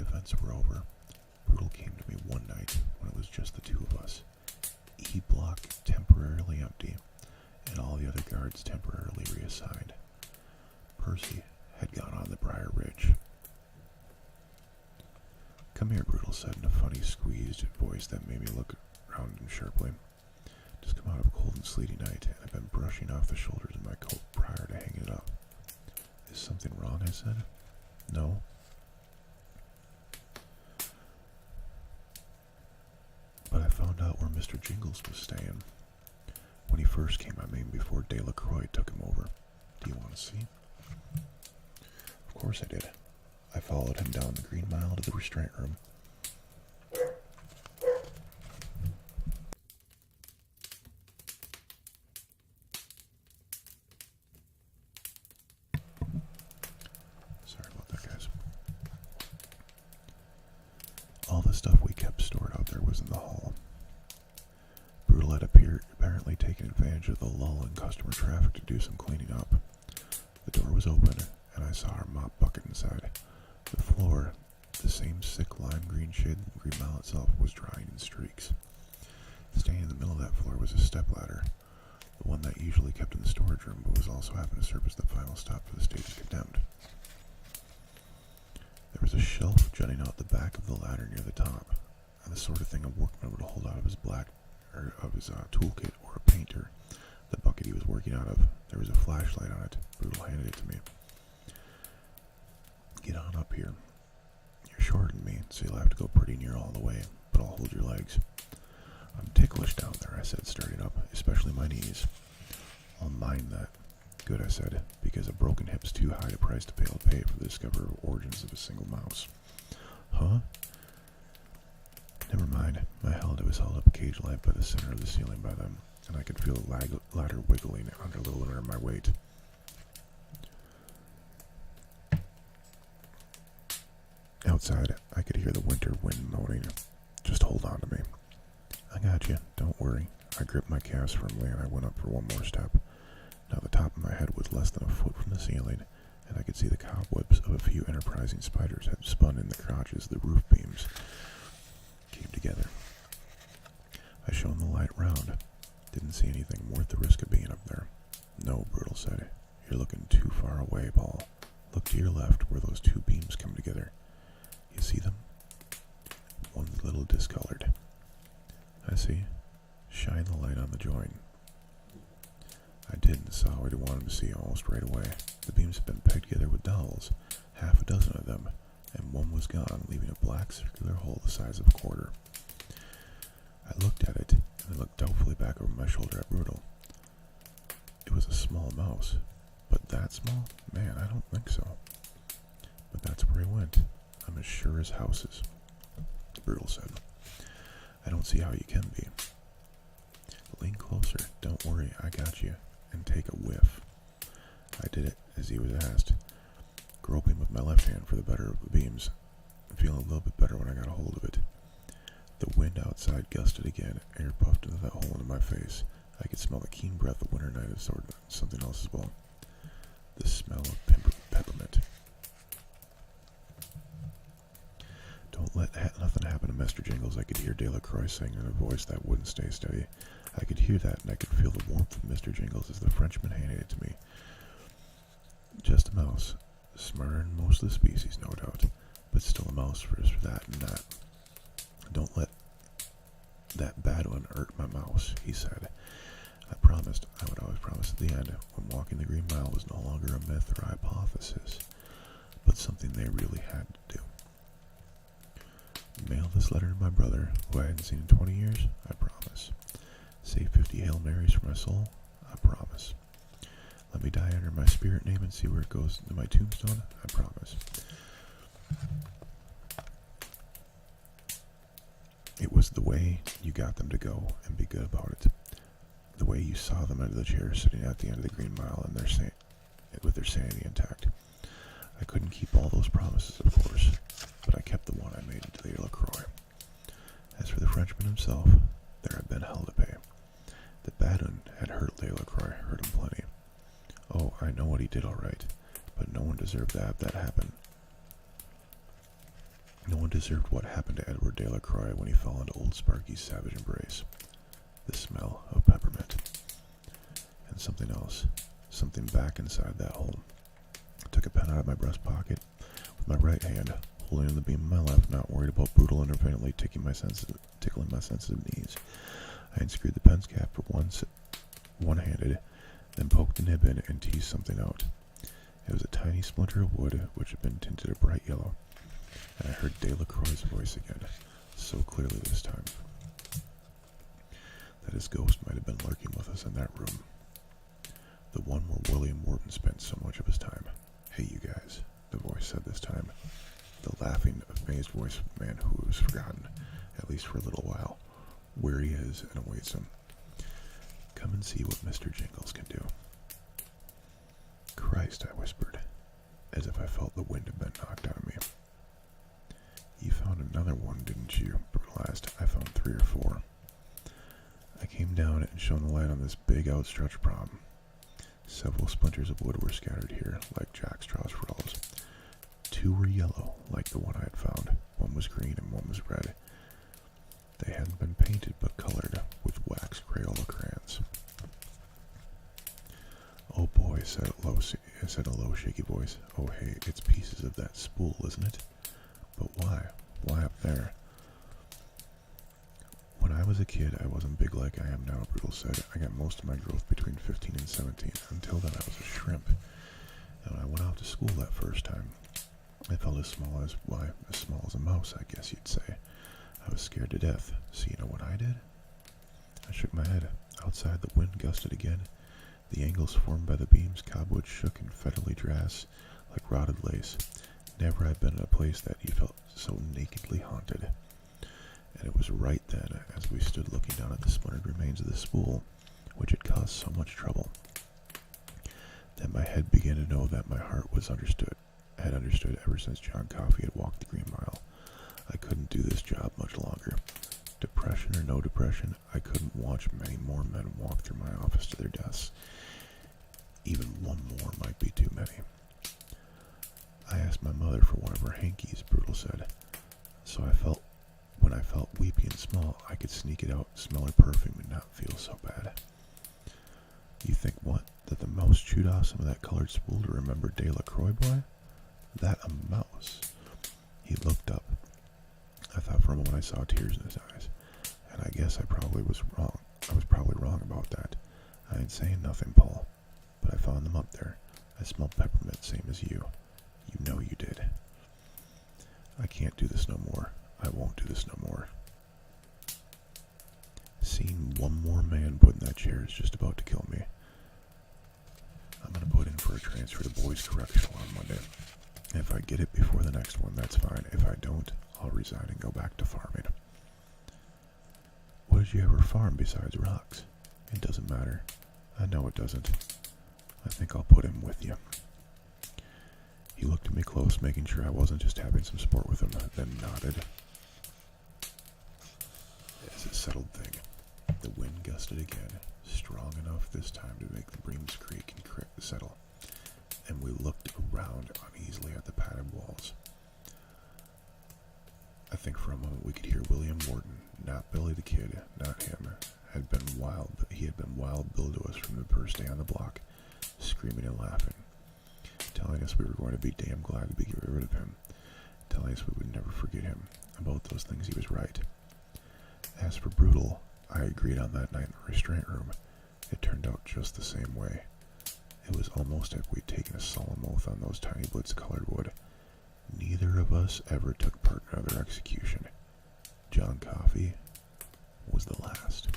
events were over, Brutal came to me one night when it was just the two of us. E block temporarily empty, and all the other guards temporarily reassigned. Percy had gone on the Briar Ridge. "Come here," Brutal said in a funny, squeezed voice that made me look around him sharply. "Just come out of a cold and sleety night, and I've been brushing off the shoulders of my coat prior to hanging it up." "Is something wrong?" I said. "No." "But I found out where Mr. Jingles was staying. When he first came, I mean before Lacroix took him over. Do you want to see?" Of course I did. I followed him down the Green Mile to the restraint room. Sorry about that, guys. All the stuff we kept stored out there was in the hall. Brutal had apparently taken advantage of the lull in customer traffic to do some cleaning up. The door was open, and I saw our mop bucket inside. The floor, the same sick lime green shade the Green Mile itself, was drying in streaks. Staying in the middle of that floor was a stepladder, the one that usually kept in the storage room, but was also happened to serve as the final stop for the stage condemned. There was a shelf jutting out the back of the ladder near the top, and the sort of thing a workman would hold out of his toolkit, or a painter. The bucket he was working out of, there was a flashlight on it. Brutal handed it to me. "Get on up here. You're shorter than me, so you'll have to go pretty near all the way, but I'll hold your legs." "I'm ticklish down there," I said, starting up, "especially my knees." "I'll mind that." "Good," I said, because a broken hip's too high a price to pay for the discovery of origins of a single mouse. "Huh?" "Never mind." My helmet was held up cage-like by the center of the ceiling by them, and I could feel the ladder wiggling under a little under my weight. Outside, I could hear the winter wind moaning. "Just hold on to me." "I got you. Don't worry." I gripped my calves firmly, and I went up for one more step. Now the top of my head was less than a foot from the ceiling, and I could see the cobwebs of a few enterprising spiders had spun in the crotches of the roof beams came together. I shone the light round. Didn't see anything worth the risk of being up there. "No," Brutal said. "You're looking too far away, Paul. Look to your left where those two beams come together. You see them? One's a little discolored." "I see." "Shine the light on the joint." I did, and saw what I wanted to see almost right away. The beams had been pegged together with dowels, half a dozen of them, and one was gone, leaving a black circular hole the size of a quarter. I looked at it, and then looked doubtfully back over my shoulder at Brutal. It was a small mouse, but that small? Man, I don't think so. But that's where he went. I'm as sure as houses, Brutal said. "I don't see how you can be." "Lean closer. Don't worry, I got you. And take a whiff." I did it as he was asked, groping with my left hand for the better of the beams, and feeling a little bit better when I got a hold of it. The wind outside gusted again, air puffed into that hole into my face. I could smell the keen breath of winter night and sort of something else as well. The smell of peppermint. "Don't let nothing happen to Mr. Jingles," I could hear Lacroix saying in a voice that wouldn't stay steady. I could hear that, and I could feel the warmth of Mr. Jingles as the Frenchman handed it to me. Just a mouse, smarter than most of the species, no doubt, but still a mouse for that and that. "Don't let that bad one hurt my mouse," he said. I promised I would always promise at the end, when walking the Green Mile was no longer a myth or a hypothesis, but something they really had to do. "Mail this letter to my brother, who I hadn't seen in 20 years, I promise. Say 50 Hail Marys for my soul, I promise. Let me die under my spirit name and see where it goes to my tombstone, I promise." It was the way you got them to go and be good about it. The way you saw them under the chair sitting at the end of the Green Mile and with their sanity intact. I couldn't keep all those promises, of course, but I kept the one I made to Lacroix. As for the Frenchman himself, there had been hell to pay. The bad one had hurt Lacroix, hurt him plenty. Oh, I know what he did all right, but no one deserved to have that happen. No one deserved what happened to Edward de Lacroix when he fell into old Sparky's savage embrace. The smell of peppermint. And something else. Something back inside that hole. I took a pen out of my breast pocket with my right hand, holding in the beam of my left, not worried about brutal independently tickling my sensitive knees. I unscrewed the pen's cap for one-handed, then poked the nib in and teased something out. It was a tiny splinter of wood which had been tinted a bright yellow, and I heard de Lacroix's voice again, so clearly this time that his ghost might have been lurking with us in that room. The one where William Wharton spent so much of his time. Hey, you guys, the voice said this time. The laughing, amazed voice of a man who was forgotten, at least for a little while, where he is and awaits him. Come and see what Mr. Jingles can do. Christ, I whispered, as if I felt the wind had been knocked out of me. You found another one, didn't you? Brutalized. I found 3 or 4. I came down and shone the light on this big outstretched problem. Several splinters of wood were scattered here, like jackstraws for owls. 2 were yellow, like the one I had found. 1 was green and 1 was red. They hadn't been painted, but colored with wax Crayola crayons. Oh boy, said a low, shaky voice. Oh hey, it's pieces of that spool, isn't it? But why? Why up there? When I was a kid, I wasn't big like I am now, Brutal said. I got most of my growth between 15 and 17. Until then, I was a shrimp. And when I went out to school that first time, I felt as small as a mouse, I guess you'd say. I was scared to death. So you know what I did? I shook my head. Outside, the wind gusted again. The angles formed by the beams, cobwebs shook and federally drafts like rotted lace. Never had been in a place that you felt so nakedly haunted. And it was right then, as we stood looking down at the splintered remains of the spool, which had caused so much trouble, that my head began to know that my heart had understood ever since John Coffey had walked the Green Mile. I couldn't do this job much longer. Depression or no depression, I couldn't watch many more men walk through my office to their deaths. Even one more might be too many. I asked my mother for one of her hankies, Brutal said. So when I felt weepy and small, I could sneak it out, smell her perfume, and not feel so bad. You think what? That the mouse chewed off some of that colored spool to remember de Lacroix, boy? That a mouse? He looked up. I thought for a moment I saw tears in his eyes, and I guess I probably was wrong. I was probably wrong about that. I ain't saying nothing, Paul, but I found them up there. I smelled peppermint, same as you. You know you did. I can't do this no more. I won't do this no more. Seeing one more man put in that chair is just about to kill me. I'm gonna put in for a transfer to boys correctional on Monday. If I get it before the next one, that's fine. If I don't, I'll resign and go back to farming. What did you ever farm besides rocks? It doesn't matter. I know it doesn't. I think I'll put him with you. He looked at me close, making sure I wasn't just having some sport with him, then nodded. As it settled thing, the wind gusted again, strong enough this time to make the beams creak and settle, and we looked around uneasily at the padded walls. I think for a moment we could hear William Wharton, not Billy the Kid, not him, he had been wild Bill to us from the first day on the block, screaming and laughing, telling us we were going to be damn glad to get rid of him, telling us we would never forget him. About those things he was right. As for Brutal, I agreed on that night in the restraint room. It turned out just the same way. It was almost as if we'd taken a solemn oath on those tiny bits of colored wood. Neither of us ever took part in another execution. John Coffey was the last.